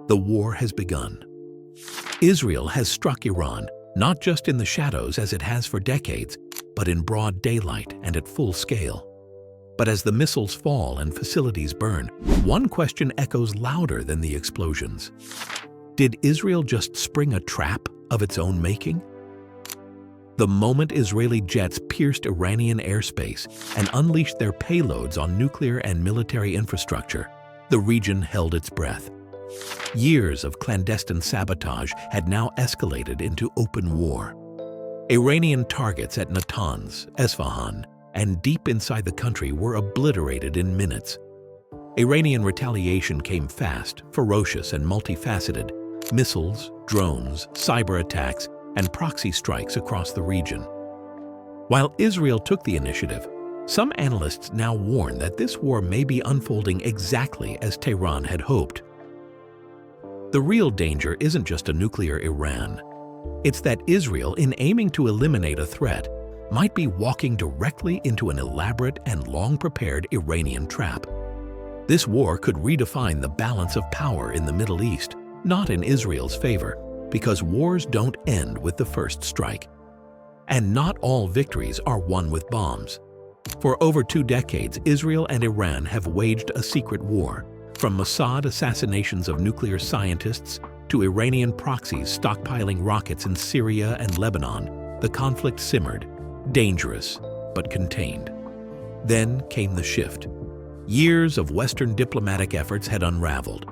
The war has begun. Israel has struck Iran, not just in the shadows as it has for decades, but in broad daylight and at full scale. But as the missiles fall and facilities burn, one question echoes louder than the explosions. Did Israel just spring a trap of its own making? The moment Israeli jets pierced Iranian airspace and unleashed their payloads on nuclear and military infrastructure, the region held its breath. Years of clandestine sabotage had now escalated into open war. Iranian targets at Natanz, Esfahan, and deep inside the country were obliterated in minutes. Iranian retaliation came fast, ferocious, and multifaceted: missiles, drones, cyber attacks, and proxy strikes across the region. While Israel took the initiative, some analysts now warn that this war may be unfolding exactly as Tehran had hoped. The real danger isn't just a nuclear Iran. It's that Israel, in aiming to eliminate a threat, might be walking directly into an elaborate and long-prepared Iranian trap. This war could redefine the balance of power in the Middle East, not in Israel's favor, because wars don't end with the first strike. And not all victories are won with bombs. For over 2 decades, Israel and Iran have waged a secret war. From Mossad assassinations of nuclear scientists to Iranian proxies stockpiling rockets in Syria and Lebanon, the conflict simmered, dangerous but contained. Then came the shift. Years of Western diplomatic efforts had unraveled.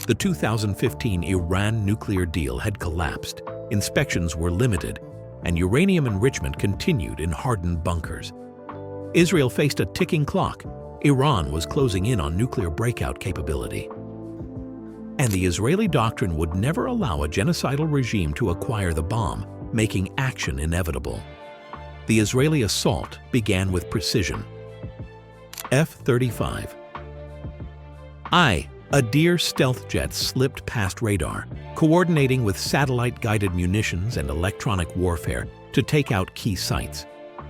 The 2015 Iran nuclear deal had collapsed, inspections were limited, and uranium enrichment continued in hardened bunkers. Israel faced a ticking clock. Iran was closing in on nuclear breakout capability. And the Israeli doctrine would never allow a genocidal regime to acquire the bomb, making action inevitable. The Israeli assault began with precision. F-35. A Deer stealth jet slipped past radar, coordinating with satellite-guided munitions and electronic warfare to take out key sites.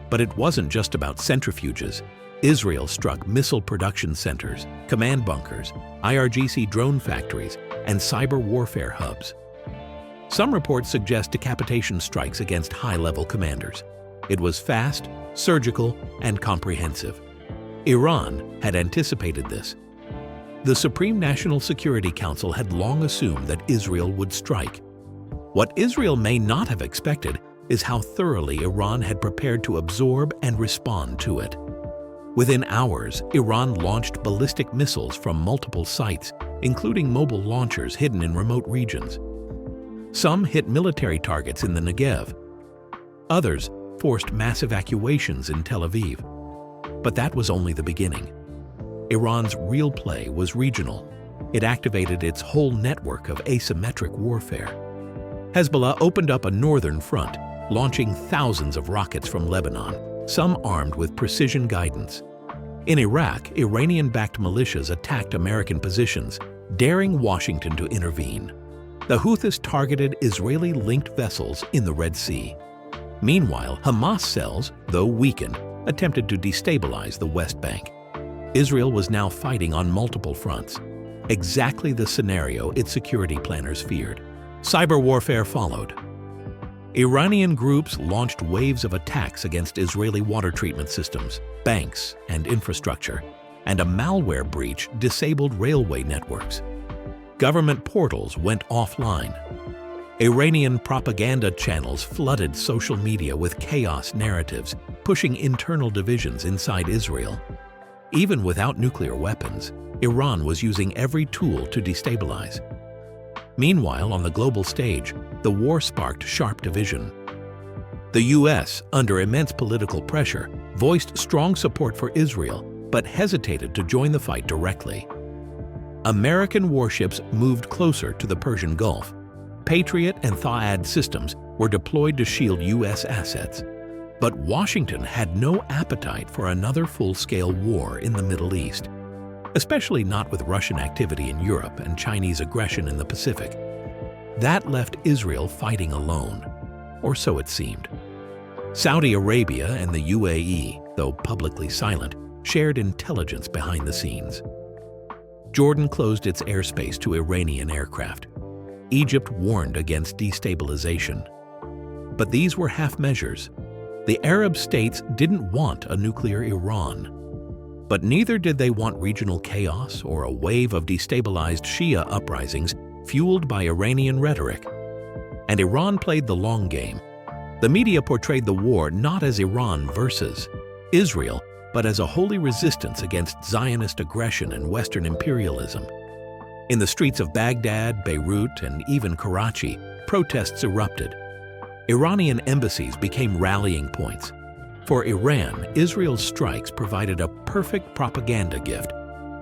But it wasn't just about centrifuges. Israel struck missile production centers, command bunkers, IRGC drone factories, and cyber warfare hubs. Some reports suggest decapitation strikes against high-level commanders. It was fast, surgical, and comprehensive. Iran had anticipated this. The Supreme National Security Council had long assumed that Israel would strike. What Israel may not have expected is how thoroughly Iran had prepared to absorb and respond to it. Within hours, Iran launched ballistic missiles from multiple sites, including mobile launchers hidden in remote regions. Some hit military targets in the Negev. Others forced mass evacuations in Tel Aviv. But that was only the beginning. Iran's real play was regional. It activated its whole network of asymmetric warfare. Hezbollah opened up a northern front, launching thousands of rockets from Lebanon, some armed with precision guidance. In Iraq, Iranian-backed militias attacked American positions, daring Washington to intervene. The Houthis targeted Israeli-linked vessels in the Red Sea. Meanwhile, Hamas cells, though weakened, attempted to destabilize the West Bank. Israel was now fighting on multiple fronts, exactly the scenario its security planners feared. Cyber warfare followed. Iranian groups launched waves of attacks against Israeli water treatment systems, banks, and infrastructure, and a malware breach disabled railway networks. Government portals went offline. Iranian propaganda channels flooded social media with chaos narratives, pushing internal divisions inside Israel. Even without nuclear weapons, Iran was using every tool to destabilize. Meanwhile, on the global stage, the war sparked sharp division. The U.S., under immense political pressure, voiced strong support for Israel, but hesitated to join the fight directly. American warships moved closer to the Persian Gulf. Patriot and THAAD systems were deployed to shield U.S. assets. But Washington had no appetite for another full-scale war in the Middle East, especially not with Russian activity in Europe and Chinese aggression in the Pacific. That left Israel fighting alone, or so it seemed. Saudi Arabia and the UAE, though publicly silent, shared intelligence behind the scenes. Jordan closed its airspace to Iranian aircraft. Egypt warned against destabilization. But these were half measures. The Arab states didn't want a nuclear Iran. But neither did they want regional chaos or a wave of destabilized Shia uprisings fueled by Iranian rhetoric. And Iran played the long game. The media portrayed the war not as Iran versus Israel, but as a holy resistance against Zionist aggression and Western imperialism. In the streets of Baghdad, Beirut, and even Karachi, protests erupted. Iranian embassies became rallying points. For Iran, Israel's strikes provided a perfect propaganda gift: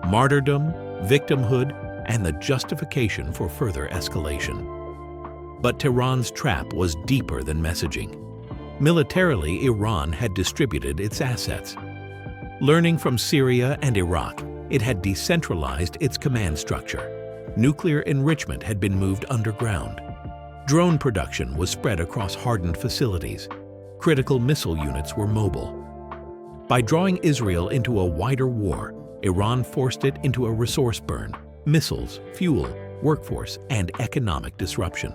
martyrdom, victimhood, and the justification for further escalation. But Tehran's trap was deeper than messaging. Militarily, Iran had distributed its assets. Learning from Syria and Iraq, it had decentralized its command structure. Nuclear enrichment had been moved underground. Drone production was spread across hardened facilities. Critical missile units were mobile. By drawing Israel into a wider war, Iran forced it into a resource burn: missiles, fuel, workforce, and economic disruption.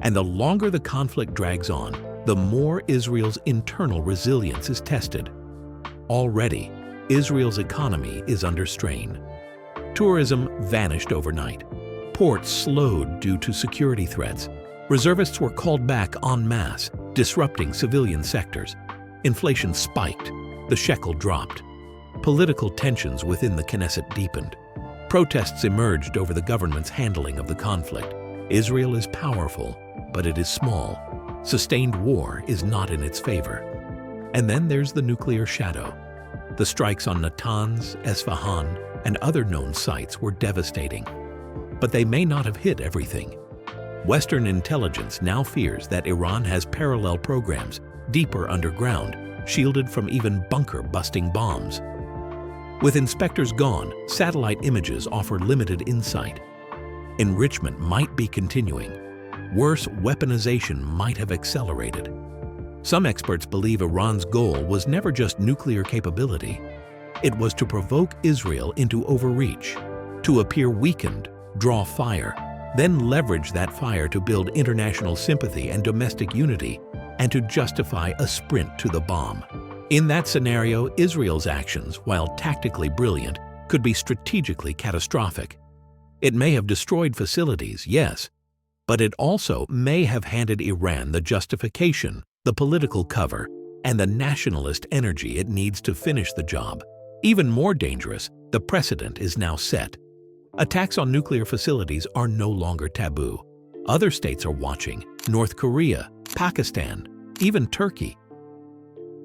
And the longer the conflict drags on, the more Israel's internal resilience is tested. Already, Israel's economy is under strain. Tourism vanished overnight. Ports slowed due to security threats. Reservists were called back en masse, disrupting civilian sectors. Inflation spiked. The shekel dropped. Political tensions within the Knesset deepened. Protests emerged over the government's handling of the conflict. Israel is powerful, but it is small. Sustained war is not in its favor. And then there's the nuclear shadow. The strikes on Natanz, Esfahan, and other known sites were devastating. But they may not have hit everything. Western intelligence now fears that Iran has parallel programs deeper underground, shielded from even bunker-busting bombs. With inspectors gone, satellite images offer limited insight. Enrichment might be continuing. Worse, weaponization might have accelerated. Some experts believe Iran's goal was never just nuclear capability. It was to provoke Israel into overreach, to appear weakened, draw fire, then leverage that fire to build international sympathy and domestic unity, and to justify a sprint to the bomb. In that scenario, Israel's actions, while tactically brilliant, could be strategically catastrophic. It may have destroyed facilities, yes, but it also may have handed Iran the justification, the political cover, and the nationalist energy it needs to finish the job. Even more dangerous, the precedent is now set. Attacks on nuclear facilities are no longer taboo. Other states are watching: North Korea, Pakistan, even Turkey.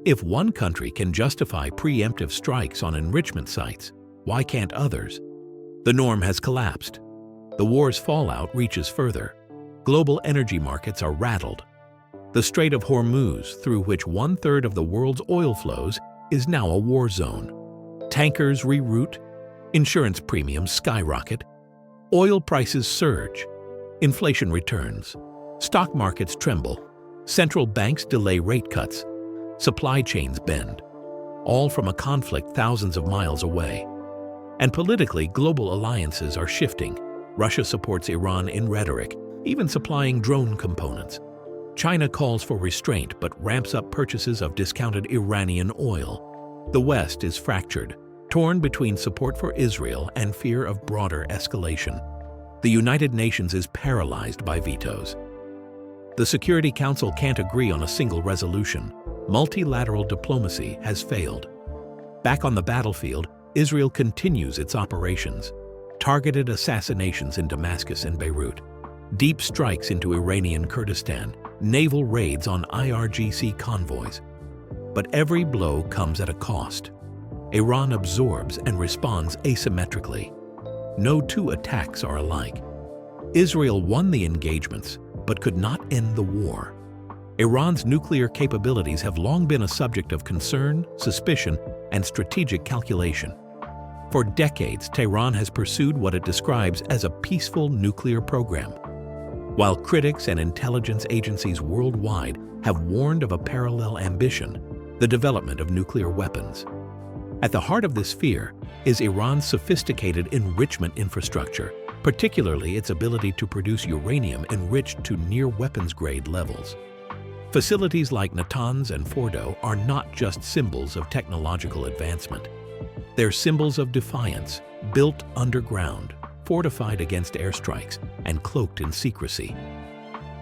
If one country can justify preemptive strikes on enrichment sites, why can't others? The norm has collapsed. The war's fallout reaches further. Global energy markets are rattled. The Strait of Hormuz, through which 1/3 of the world's oil flows, is now a war zone. Tankers reroute. Insurance premiums skyrocket. Oil prices surge. Inflation returns. Stock markets tremble. Central banks delay rate cuts. Supply chains bend. All from a conflict thousands of miles away. And politically, global alliances are shifting. Russia supports Iran in rhetoric, even supplying drone components. China calls for restraint but ramps up purchases of discounted Iranian oil. The West is fractured, torn between support for Israel and fear of broader escalation. The United Nations is paralyzed by vetoes. The Security Council can't agree on a single resolution. Multilateral diplomacy has failed. Back on the battlefield, Israel continues its operations. Targeted assassinations in Damascus and Beirut. Deep strikes into Iranian Kurdistan. Naval raids on IRGC convoys. But every blow comes at a cost. Iran absorbs and responds asymmetrically. No two attacks are alike. Israel won the engagements, but could not end the war. Iran's nuclear capabilities have long been a subject of concern, suspicion, and strategic calculation. For decades, Tehran has pursued what it describes as a peaceful nuclear program, while critics and intelligence agencies worldwide have warned of a parallel ambition: the development of nuclear weapons. At the heart of this fear is Iran's sophisticated enrichment infrastructure, particularly its ability to produce uranium enriched to near weapons-grade levels. Facilities like Natanz and Fordo are not just symbols of technological advancement. They're symbols of defiance, built underground, fortified against airstrikes, and cloaked in secrecy.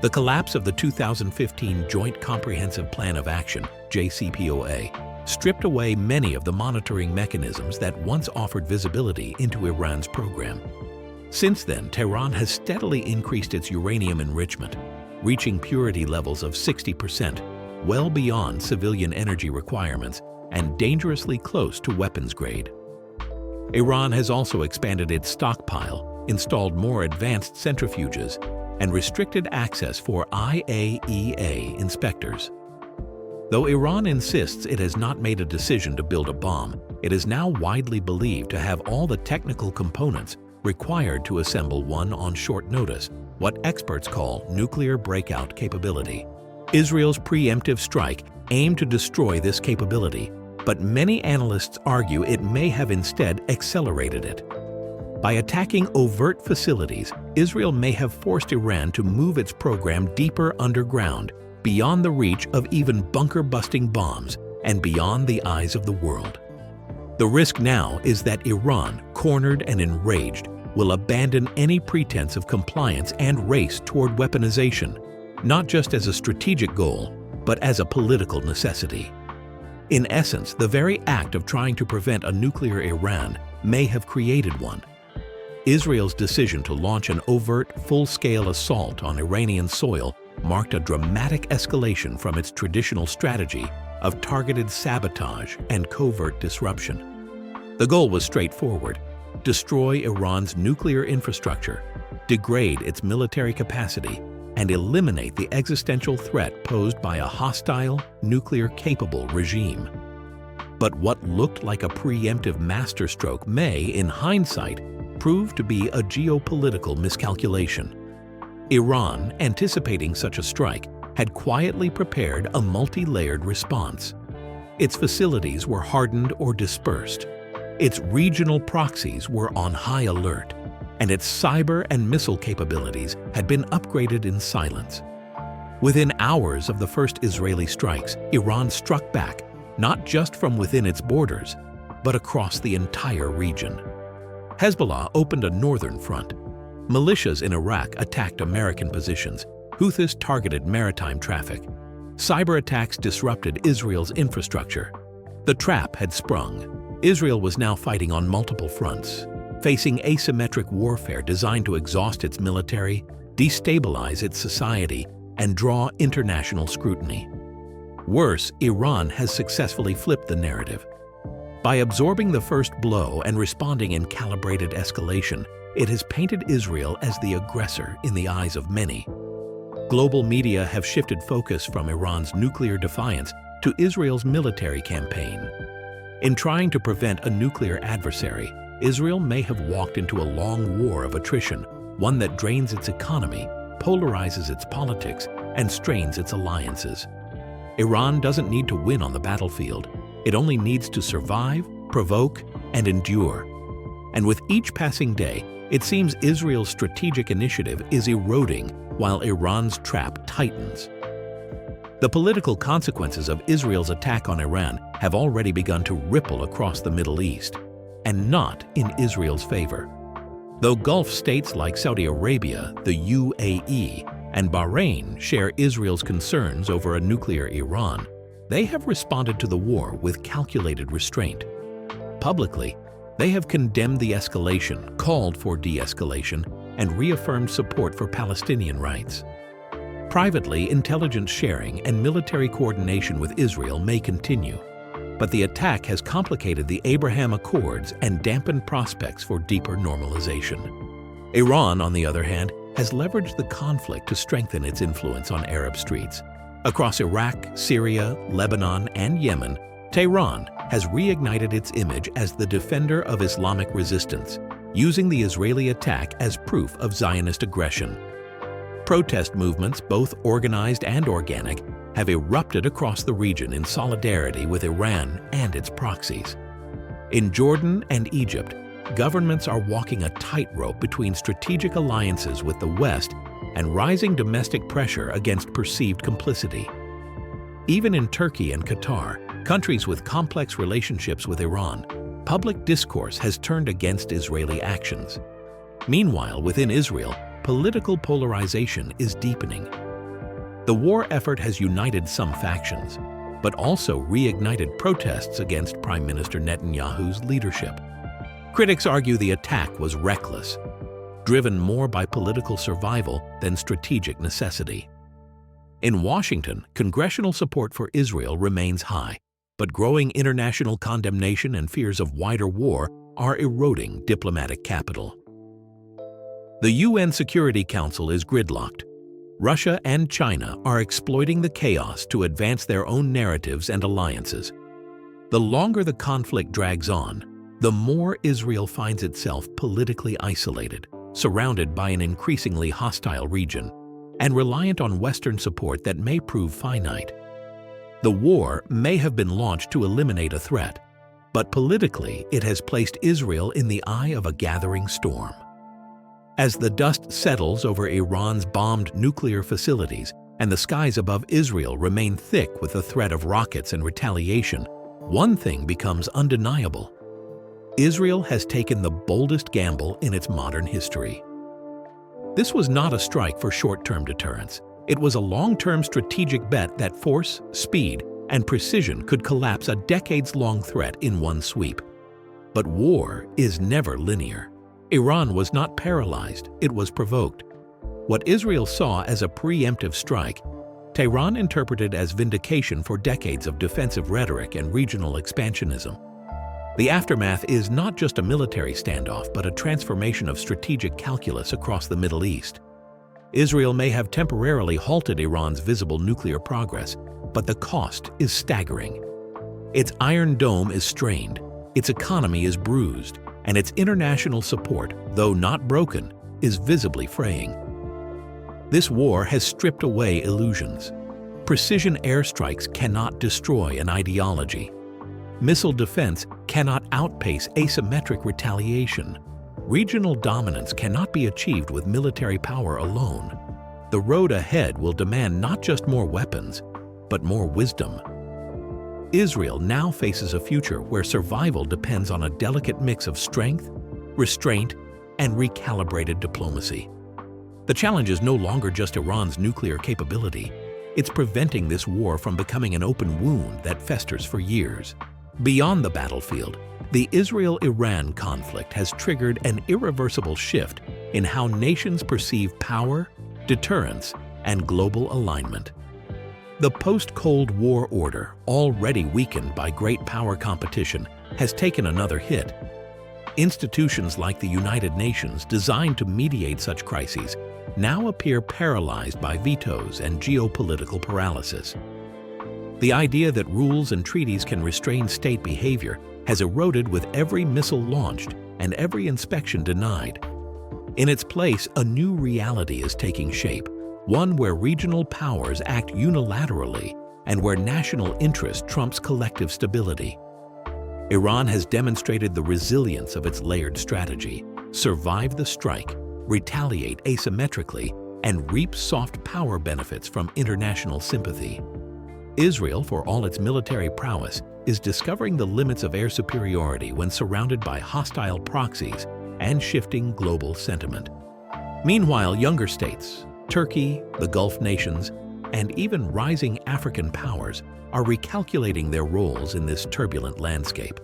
The collapse of the 2015 Joint Comprehensive Plan of Action, JCPOA, stripped away many of the monitoring mechanisms that once offered visibility into Iran's program. Since then, Tehran has steadily increased its uranium enrichment, reaching purity levels of 60%, well beyond civilian energy requirements and dangerously close to weapons grade. Iran has also expanded its stockpile, installed more advanced centrifuges, and restricted access for IAEA inspectors. Though Iran insists it has not made a decision to build a bomb, it is now widely believed to have all the technical components required to assemble one on short notice, what experts call nuclear breakout capability. Israel's preemptive strike aimed to destroy this capability, but many analysts argue it may have instead accelerated it. By attacking overt facilities, Israel may have forced Iran to move its program deeper underground, beyond the reach of even bunker-busting bombs and beyond the eyes of the world. The risk now is that Iran, cornered and enraged, will abandon any pretense of compliance and race toward weaponization, not just as a strategic goal, but as a political necessity. In essence, the very act of trying to prevent a nuclear Iran may have created one. Israel's decision to launch an overt, full-scale assault on Iranian soil marked a dramatic escalation from its traditional strategy of targeted sabotage and covert disruption. The goal was straightforward: destroy Iran's nuclear infrastructure, degrade its military capacity, and eliminate the existential threat posed by a hostile, nuclear-capable regime. But what looked like a preemptive masterstroke may, in hindsight, prove to be a geopolitical miscalculation. Iran, anticipating such a strike, had quietly prepared a multi-layered response. Its facilities were hardened or dispersed. Its regional proxies were on high alert, and its cyber and missile capabilities had been upgraded in silence. Within hours of the first Israeli strikes, Iran struck back, not just from within its borders, but across the entire region. Hezbollah opened a northern front. Militias in Iraq attacked American positions. Houthis targeted maritime traffic. Cyber attacks disrupted Israel's infrastructure. The trap had sprung. Israel was now fighting on multiple fronts, facing asymmetric warfare designed to exhaust its military, destabilize its society, and draw international scrutiny. Worse, Iran has successfully flipped the narrative. By absorbing the first blow and responding in calibrated escalation, it has painted Israel as the aggressor in the eyes of many. Global media have shifted focus from Iran's nuclear defiance to Israel's military campaign. In trying to prevent a nuclear adversary, Israel may have walked into a long war of attrition, one that drains its economy, polarizes its politics, and strains its alliances. Iran doesn't need to win on the battlefield. It only needs to survive, provoke, and endure. And with each passing day, it seems Israel's strategic initiative is eroding while Iran's trap tightens. The political consequences of Israel's attack on Iran have already begun to ripple across the Middle East, and not in Israel's favor. Though Gulf states like Saudi Arabia, the UAE, and Bahrain share Israel's concerns over a nuclear Iran, they have responded to the war with calculated restraint. Publicly, they have condemned the escalation, called for de-escalation, and reaffirmed support for Palestinian rights. Privately, intelligence sharing and military coordination with Israel may continue, but the attack has complicated the Abraham Accords and dampened prospects for deeper normalization. Iran, on the other hand, has leveraged the conflict to strengthen its influence on Arab streets. Across Iraq, Syria, Lebanon, and Yemen, Tehran has reignited its image as the defender of Islamic resistance, using the Israeli attack as proof of Zionist aggression. Protest movements, both organized and organic, have erupted across the region in solidarity with Iran and its proxies. In Jordan and Egypt, governments are walking a tightrope between strategic alliances with the West and rising domestic pressure against perceived complicity. Even in Turkey and Qatar, countries with complex relationships with Iran, public discourse has turned against Israeli actions. Meanwhile, within Israel, political polarization is deepening. The war effort has united some factions, but also reignited protests against Prime Minister Netanyahu's leadership. Critics argue the attack was reckless, driven more by political survival than strategic necessity. In Washington, congressional support for Israel remains high, but growing international condemnation and fears of wider war are eroding diplomatic capital. The UN Security Council is gridlocked. Russia and China are exploiting the chaos to advance their own narratives and alliances. The longer the conflict drags on, the more Israel finds itself politically isolated, surrounded by an increasingly hostile region, and reliant on Western support that may prove finite. The war may have been launched to eliminate a threat, but politically it has placed Israel in the eye of a gathering storm. As the dust settles over Iran's bombed nuclear facilities and the skies above Israel remain thick with the threat of rockets and retaliation, one thing becomes undeniable. Israel has taken the boldest gamble in its modern history. This was not a strike for short-term deterrence. It was a long-term strategic bet that force, speed, and precision could collapse a decades-long threat in one sweep. But war is never linear. Iran was not paralyzed, it was provoked. What Israel saw as a preemptive strike, Tehran interpreted as vindication for decades of defensive rhetoric and regional expansionism. The aftermath is not just a military standoff, but a transformation of strategic calculus across the Middle East. Israel may have temporarily halted Iran's visible nuclear progress, but the cost is staggering. Its Iron Dome is strained, its economy is bruised, and its international support, though not broken, is visibly fraying. This war has stripped away illusions. Precision airstrikes cannot destroy an ideology. Missile defense cannot outpace asymmetric retaliation. Regional dominance cannot be achieved with military power alone. The road ahead will demand not just more weapons, but more wisdom. Israel now faces a future where survival depends on a delicate mix of strength, restraint, and recalibrated diplomacy. The challenge is no longer just Iran's nuclear capability. It's preventing this war from becoming an open wound that festers for years. Beyond the battlefield, the Israel-Iran conflict has triggered an irreversible shift in how nations perceive power, deterrence, and global alignment. The post-Cold War order, already weakened by great power competition, has taken another hit. Institutions like the United Nations, designed to mediate such crises, now appear paralyzed by vetoes and geopolitical paralysis. The idea that rules and treaties can restrain state behavior has eroded with every missile launched and every inspection denied. In its place, a new reality is taking shape, one where regional powers act unilaterally and where national interest trumps collective stability. Iran has demonstrated the resilience of its layered strategy, survive the strike, retaliate asymmetrically, and reap soft power benefits from international sympathy. Israel, for all its military prowess, is discovering the limits of air superiority when surrounded by hostile proxies and shifting global sentiment. Meanwhile, younger states, Turkey, the Gulf nations, and even rising African powers are recalculating their roles in this turbulent landscape.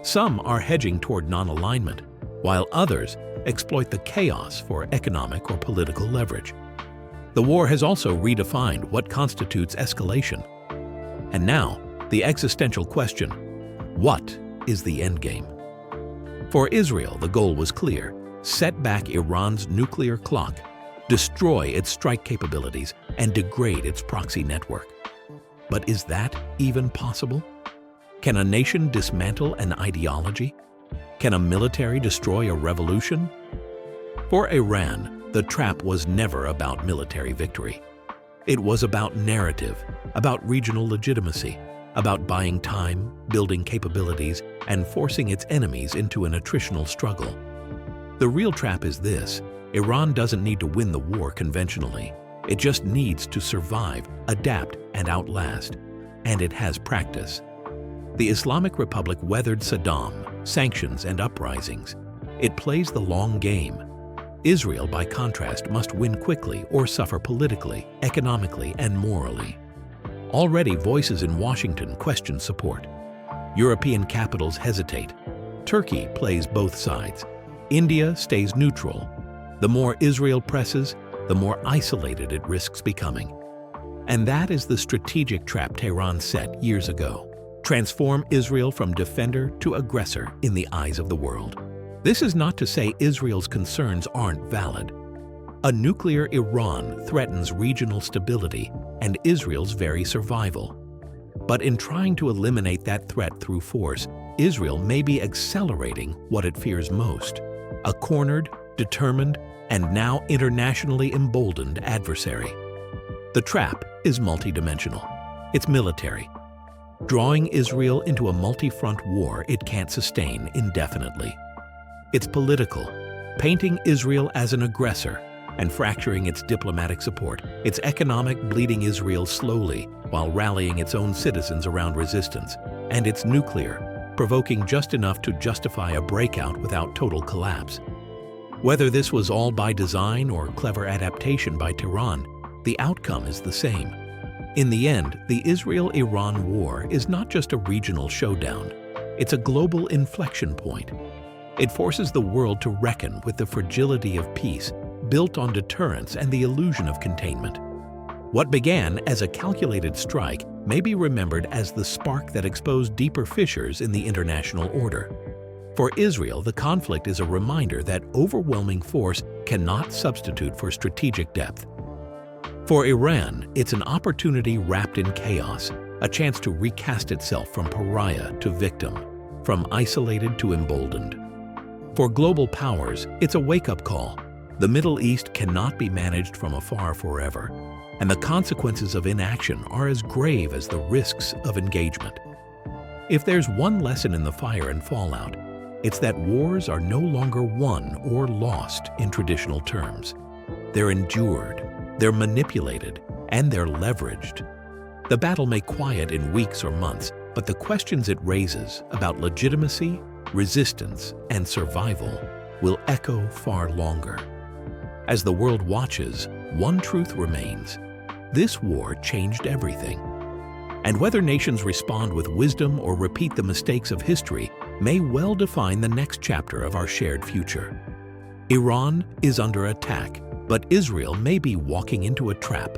Some are hedging toward non-alignment, while others exploit the chaos for economic or political leverage. The war has also redefined what constitutes escalation. And now, the existential question: what is the endgame? For Israel, the goal was clear: set back Iran's nuclear clock, destroy its strike capabilities, and degrade its proxy network. But is that even possible? Can a nation dismantle an ideology? Can a military destroy a revolution? For Iran, the trap was never about military victory. It was about narrative, about regional legitimacy, about buying time, building capabilities, and forcing its enemies into an attritional struggle. The real trap is this: Iran doesn't need to win the war conventionally. It just needs to survive, adapt, and outlast. And it has practice. The Islamic Republic weathered Saddam, sanctions, and uprisings. It plays the long game. Israel, by contrast, must win quickly or suffer politically, economically, and morally. Already, voices in Washington question support. European capitals hesitate. Turkey plays both sides. India stays neutral. The more Israel presses, the more isolated it risks becoming. And that is the strategic trap Tehran set years ago: transform Israel from defender to aggressor in the eyes of the world. This is not to say Israel's concerns aren't valid. A nuclear Iran threatens regional stability and Israel's very survival. But in trying to eliminate that threat through force, Israel may be accelerating what it fears most: a cornered, determined, and now internationally emboldened adversary. The trap is multidimensional. It's military, drawing Israel into a multi-front war it can't sustain indefinitely. It's political, painting Israel as an aggressor and fracturing its diplomatic support. It's economic, bleeding Israel slowly while rallying its own citizens around resistance. And it's nuclear, provoking just enough to justify a breakout without total collapse. Whether this was all by design or clever adaptation by Tehran, the outcome is the same. In the end, the Israel-Iran war is not just a regional showdown. It's a global inflection point. It forces the world to reckon with the fragility of peace, built on deterrence and the illusion of containment. What began as a calculated strike may be remembered as the spark that exposed deeper fissures in the international order. For Israel, the conflict is a reminder that overwhelming force cannot substitute for strategic depth. For Iran, it's an opportunity wrapped in chaos, a chance to recast itself from pariah to victim, from isolated to emboldened. For global powers, it's a wake-up call. The Middle East cannot be managed from afar forever, and the consequences of inaction are as grave as the risks of engagement. If there's one lesson in the fire and fallout, it's that wars are no longer won or lost in traditional terms. They're endured, they're manipulated, and they're leveraged. The battle may quiet in weeks or months, but the questions it raises about legitimacy, resistance, and survival will echo far longer. As the world watches, one truth remains: this war changed everything. And whether nations respond with wisdom or repeat the mistakes of history may well define the next chapter of our shared future. Iran is under attack, but Israel may be walking into a trap